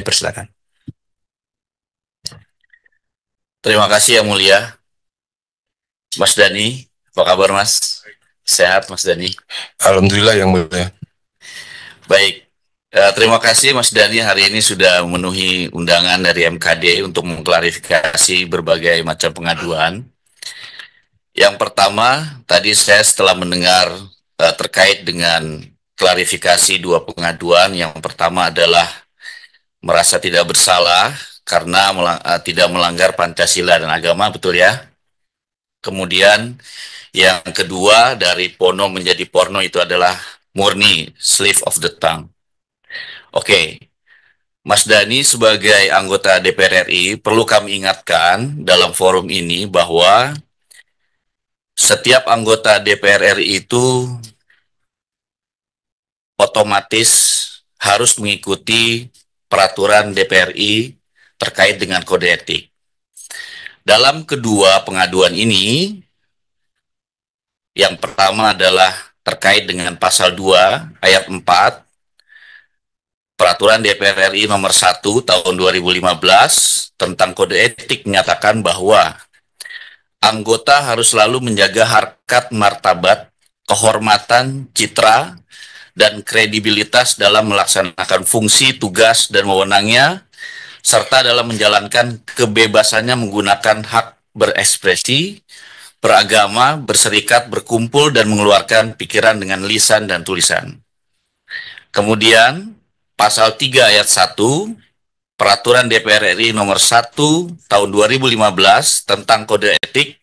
dipersilakan. Terima kasih Yang Mulia. Mas Dani, apa kabar Mas? Sehat Mas Dani? Alhamdulillah Yang Mulia. Baik, terima kasih Mas Dani hari ini sudah memenuhi undangan dari MKD untuk mengklarifikasi berbagai macam pengaduan. Yang pertama, tadi saya setelah mendengar terkait dengan klarifikasi dua pengaduan. Yang pertama adalah merasa tidak bersalah karena tidak melanggar Pancasila dan agama, betul ya? Kemudian yang kedua, dari Pono menjadi Porno itu adalah murni slip of the tongue. Oke, Mas Dani sebagai anggota DPR RI perlu kami ingatkan dalam forum ini bahwa setiap anggota DPR RI itu otomatis harus mengikuti peraturan DPR RI terkait dengan kode etik. Dalam kedua pengaduan ini, yang pertama adalah terkait dengan pasal 2 ayat 4 Peraturan DPR RI nomor 1 tahun 2015 tentang kode etik menyatakan bahwa anggota harus selalu menjaga harkat martabat, kehormatan, citra, dan kredibilitas dalam melaksanakan fungsi, tugas, dan wewenangnya, serta dalam menjalankan kebebasannya menggunakan hak berekspresi, beragama, berserikat, berkumpul, dan mengeluarkan pikiran dengan lisan dan tulisan. Kemudian, pasal 3 ayat 1, Peraturan DPR RI nomor 1 tahun 2015 tentang kode etik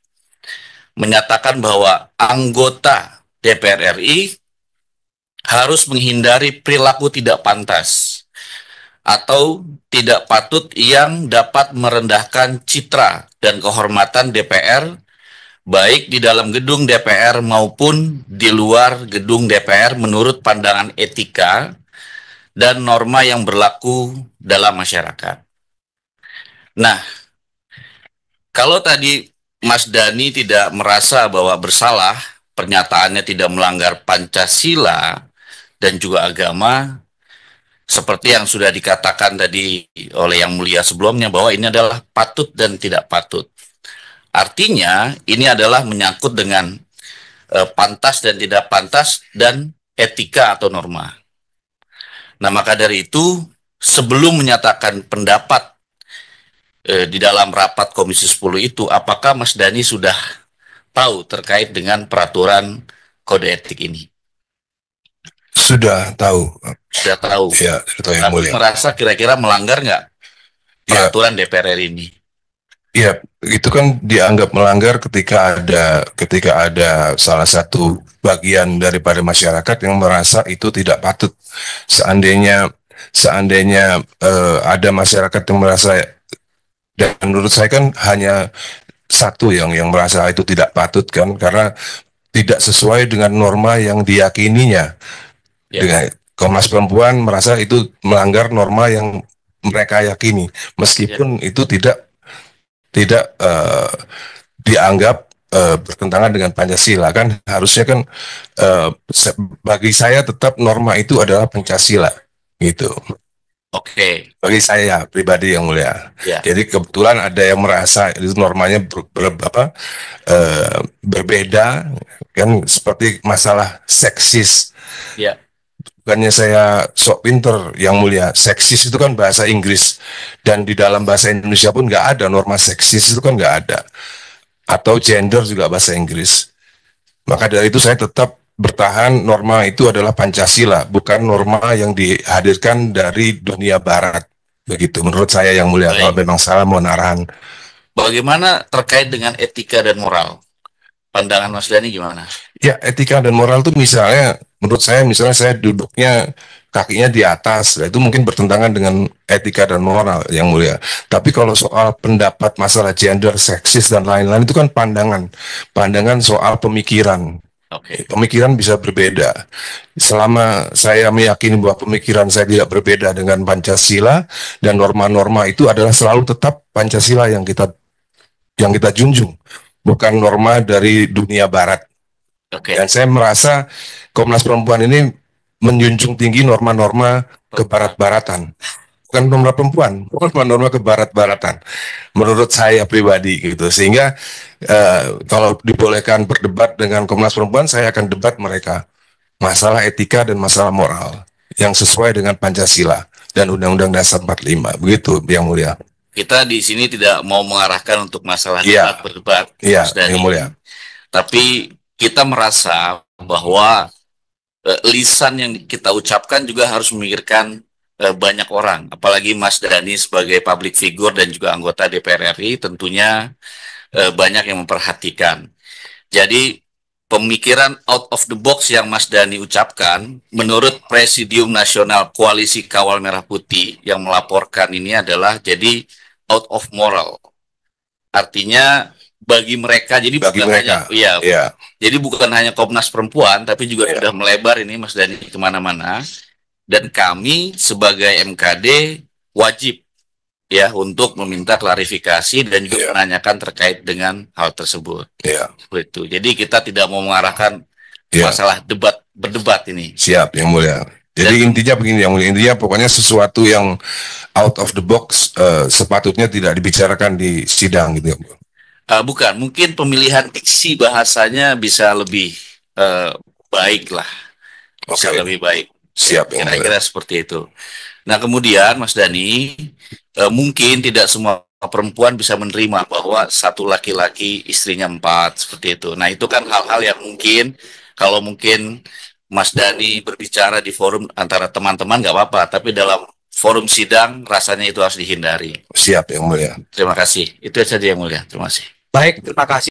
menyatakan bahwa anggota DPR RI harus menghindari perilaku tidak pantas atau tidak patut yang dapat merendahkan citra dan kehormatan DPR baik di dalam gedung DPR maupun di luar gedung DPR menurut pandangan etika dan norma yang berlaku dalam masyarakat. Nah, kalau tadi Mas Dani tidak merasa bahwa bersalah, pernyataannya tidak melanggar Pancasila dan juga agama, seperti yang sudah dikatakan tadi oleh Yang Mulia sebelumnya, bahwa ini adalah patut dan tidak patut. Artinya, ini adalah menyangkut dengan pantas dan tidak pantas dan etika atau norma. Nah, maka dari itu, sebelum menyatakan pendapat di dalam rapat Komisi 10 itu, apakah Mas Dani sudah tahu terkait dengan peraturan kode etik ini? Sudah tahu. Sudah tahu. Ya, sudah tahu Yang Mulia. Merasa kira-kira melanggar nggak peraturan DPR RI ini? Ya, itu kan dianggap melanggar ketika ada salah satu bagian daripada masyarakat yang merasa itu tidak patut. Seandainya ada masyarakat yang merasa, dan menurut saya kan hanya satu yang merasa itu tidak patut kan, karena tidak sesuai dengan norma yang diyakininya. Dengan Komnas Perempuan merasa itu melanggar norma yang mereka yakini, meskipun itu tidak dianggap bertentangan dengan Pancasila kan. Harusnya kan bagi saya tetap norma itu adalah Pancasila gitu. Oke. Bagi saya pribadi Yang Mulia. Jadi kebetulan ada yang merasa itu normanya berbeda kan, seperti masalah seksis. Bukannya saya sok pinter Yang Mulia, seksis itu kan bahasa Inggris, dan di dalam bahasa Indonesia pun nggak ada norma seksis, itu kan nggak ada. Atau gender juga bahasa Inggris. Maka dari itu saya tetap bertahan norma itu adalah Pancasila, bukan norma yang dihadirkan dari dunia barat. Begitu menurut saya Yang Mulia. Kalau memang salah mohon arahan. Bagaimana terkait dengan etika dan moral? Pandangan Mas Dani gimana? Ya, etika dan moral itu misalnya, menurut saya, misalnya saya duduknya kakinya di atas, itu mungkin bertentangan dengan etika dan moral Yang Mulia. Tapi kalau soal pendapat masalah gender, seksis, dan lain-lain, itu kan pandangan soal pemikiran. Pemikiran bisa berbeda. Selama saya meyakini bahwa pemikiran saya tidak berbeda dengan Pancasila, dan norma-norma itu adalah selalu tetap Pancasila yang kita junjung, bukan norma dari dunia barat. Dan saya merasa Komnas Perempuan ini menjunjung tinggi norma-norma kebarat-baratan. bukan norma perempuan, norma kebarat-baratan menurut saya pribadi gitu. Sehingga kalau dibolehkan berdebat dengan Komnas Perempuan, saya akan debat mereka masalah etika dan masalah moral yang sesuai dengan Pancasila dan Undang-Undang Dasar 45. Begitu, Yang Mulia. Kita di sini tidak mau mengarahkan untuk masalah Iya. berdebat, Iya, Mas Dhani. Yang Mulia. Tapi kita merasa bahwa lisan yang kita ucapkan juga harus memikirkan banyak orang, apalagi Mas Dhani sebagai public figure dan juga anggota DPR RI tentunya banyak yang memperhatikan. Jadi pemikiran out of the box yang Mas Dhani ucapkan, menurut Presidium Nasional Koalisi Kawal Merah Putih yang melaporkan ini adalah jadi out of moral. Artinya bagi mereka, jadi Bagi bukan mereka, hanya, ya, ya. jadi bukan hanya Komnas Perempuan, tapi juga sudah melebar ini Mas Dhani kemana-mana. Dan kami sebagai MKD wajib ya untuk meminta klarifikasi dan juga menanyakan terkait dengan hal tersebut. Begitu. Jadi kita tidak mau mengarahkan masalah berdebat ini. Siap, Yang Mulia. Jadi intinya begini, Yang Mulia. Intinya pokoknya sesuatu yang out of the box sepatutnya tidak dibicarakan di sidang gitu. Bukan, mungkin pemilihan diksi bahasanya bisa lebih baik lah. Bisa lebih baik. Siap, kira-kira seperti itu. Nah kemudian Mas Dhani, mungkin tidak semua perempuan bisa menerima bahwa satu laki-laki istrinya 4 seperti itu. Nah itu kan hal-hal yang mungkin kalau mungkin Mas Dhani berbicara di forum antara teman-teman nggak apa-apa, tapi dalam forum sidang rasanya itu harus dihindari. Siap, Yang Mulia. Terima kasih. Itu saja Yang Mulia. Terima kasih. Baik, terima kasih.